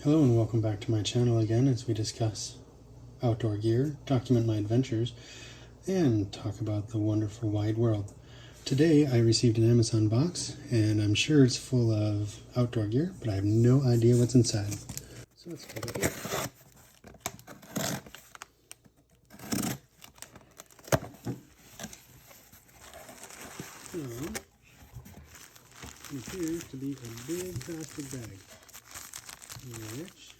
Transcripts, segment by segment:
Hello and welcome back to my channel again as we discuss outdoor gear, document my adventures, and talk about the wonderful wide world. Today I received an Amazon box and I'm sure it's full of outdoor gear, but I have no idea what's inside. So let's get it here. So, it appears to be a big plastic bag, which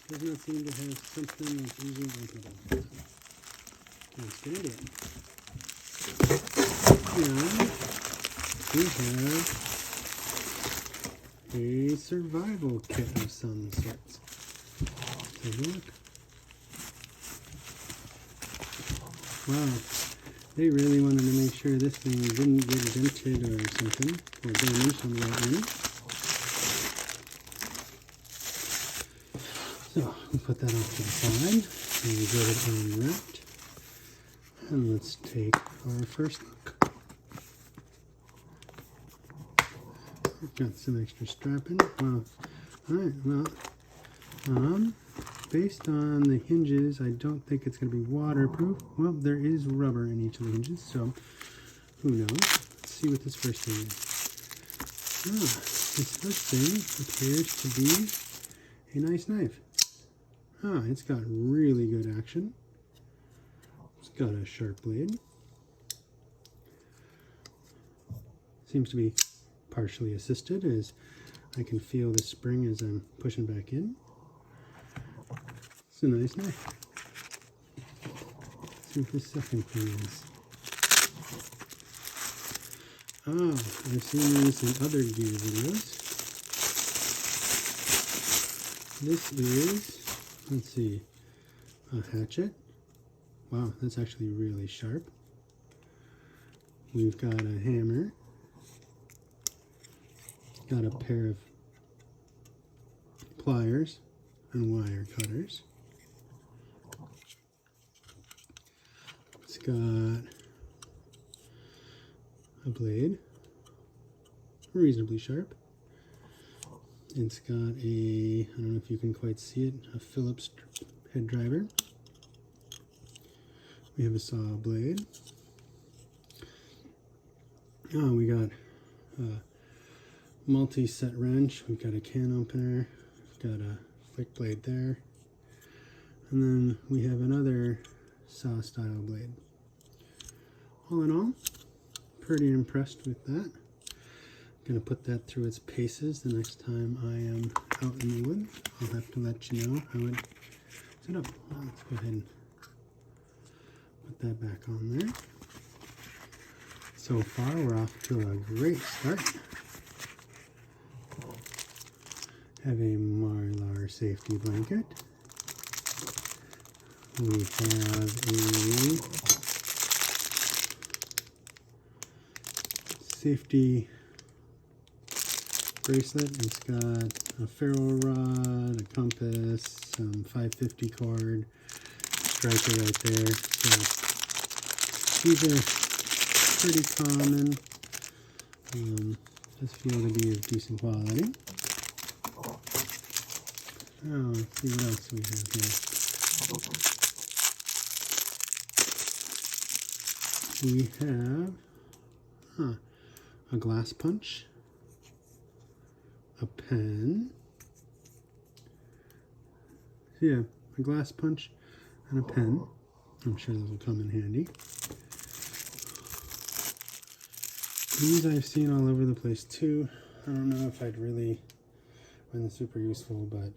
does not seem to have something that's easily openable. Let's get into it. And we have a survival kit of some sorts. Take a look. Wow, they really wanted to make sure this thing didn't get dented or something, or damaged on the way in. So, we'll put that off to the side and get it unwrapped. And let's take our first look. We've got some extra strapping. Wow. Alright, well, based on the hinges, I don't think it's going to be waterproof. Well, there is rubber in each of the hinges, so who knows. Let's see what this first thing is. This first thing appears to be a nice knife. It's got really good action. It's got a sharp blade. Seems to be partially assisted as I can feel the spring as I'm pushing back in. It's a nice knife. Let's see what this second thing is. I've seen these in other gear videos. This is, let's see, a hatchet. Wow, that's actually really sharp. We've got a hammer. Got a pair of pliers and wire cutters. It's got a blade, reasonably sharp. It's got a, I don't know if you can quite see it, a Phillips head driver. We have a saw blade. We got a multi-set wrench. We've got a can opener. We've got a flick blade there. And then we have another saw style blade. All in all, pretty impressed with that. I'm going to put that through its paces the next time I am out in the woods. I'll have to let you know how it set up. Let's go ahead and put that back on there. So far, we're off to a great start. Have a Mylar safety blanket. We have a safety bracelet. It's got a ferro rod, a compass, some 550 cord, striker right there. So these are pretty common. Just feel to be of decent quality. Let's see what else we have here. We have a glass punch, a pen, yeah, a glass punch and a pen. I'm sure those will come in handy. These I've seen all over the place too. I don't know if I'd really find them super useful, but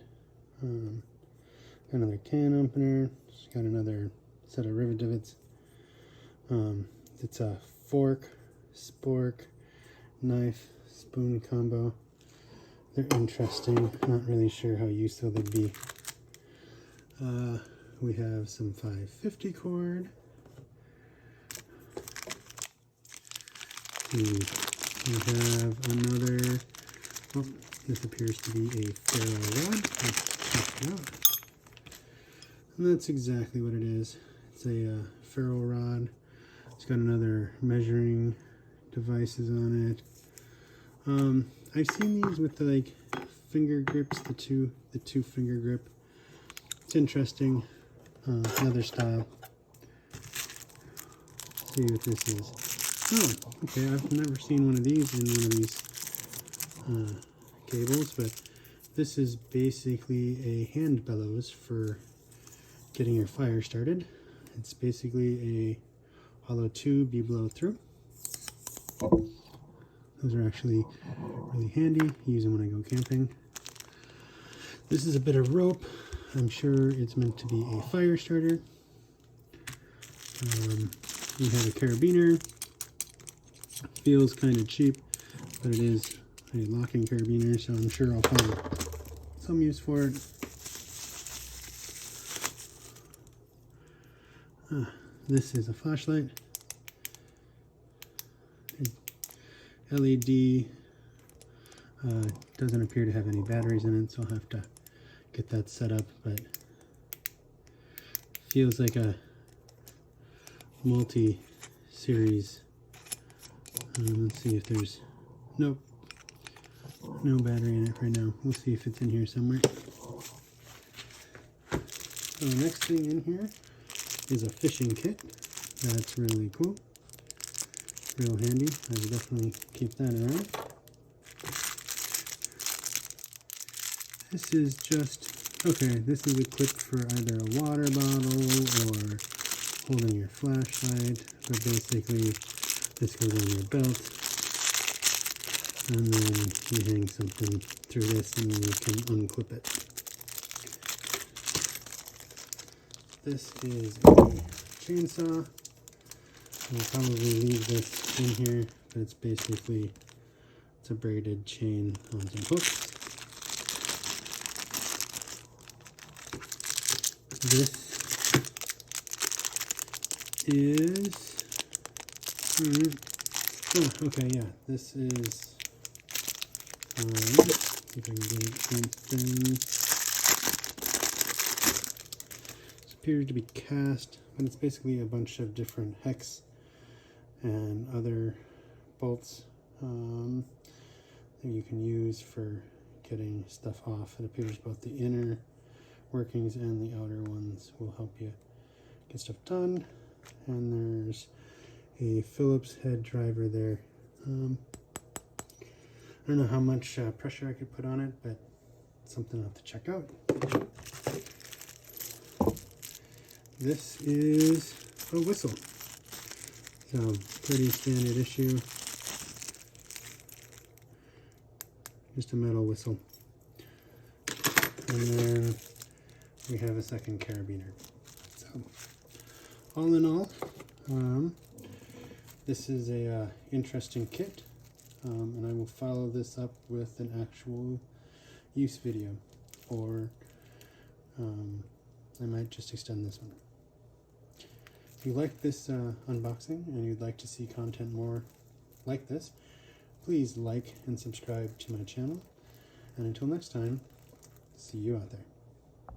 got another can opener. Just got another set of rivet divots. It's a fork, spork, knife, spoon combo. They're interesting. Not really sure how useful they'd be. We have some 550 cord. We have another, this appears to be a ferro rod. Let's check it out. And that's exactly what it is. It's a ferro rod. It's got another measuring devices on it. I've seen these with like finger grips, the two finger grip. It's interesting. Another style. Let's see what this is. Oh, okay. I've never seen one of these in one of these cables, but this is basically a hand bellows for getting your fire started. It's basically a hollow tube you blow through. Those are actually really handy. Use them when I go camping. This is a bit of rope. I'm sure it's meant to be a fire starter. We have a carabiner. Feels kind of cheap, but it is a locking carabiner, so I'm sure I'll find some use for it. This is a flashlight. LED. Doesn't appear to have any batteries in it, so I'll have to get that set up, but feels like a multi-series. Let's see if there's, nope, no battery in it right now. We'll see if it's in here somewhere. So the next thing in here is a fishing kit. That's really cool. Real handy. I will definitely keep that around. This is just, okay, this is equipped for either a water bottle or holding your flashlight, but basically this goes on your belt, and then you hang something through this and then you can unclip it. This is a chainsaw. I'll probably leave this in here, but it's basically, it's a braided chain on some hooks. This is, oh, okay, yeah, this is, see if I can get it open. This appears to be cast, but it's basically a bunch of different hex and other bolts that you can use for getting stuff off. It appears both the inner workings and the outer ones will help you get stuff done. And there's a Phillips head driver there. I don't know how much pressure I could put on it, but it's something I'll have to check out. This is a whistle. So pretty standard issue. Just a metal whistle. And then we have a second carabiner. So all in all, this is a interesting kit, and I will follow this up with an actual use video, or I might just extend this one. If you like this unboxing and you'd like to see content more like this, please like and subscribe to my channel, and until next time, see you out there.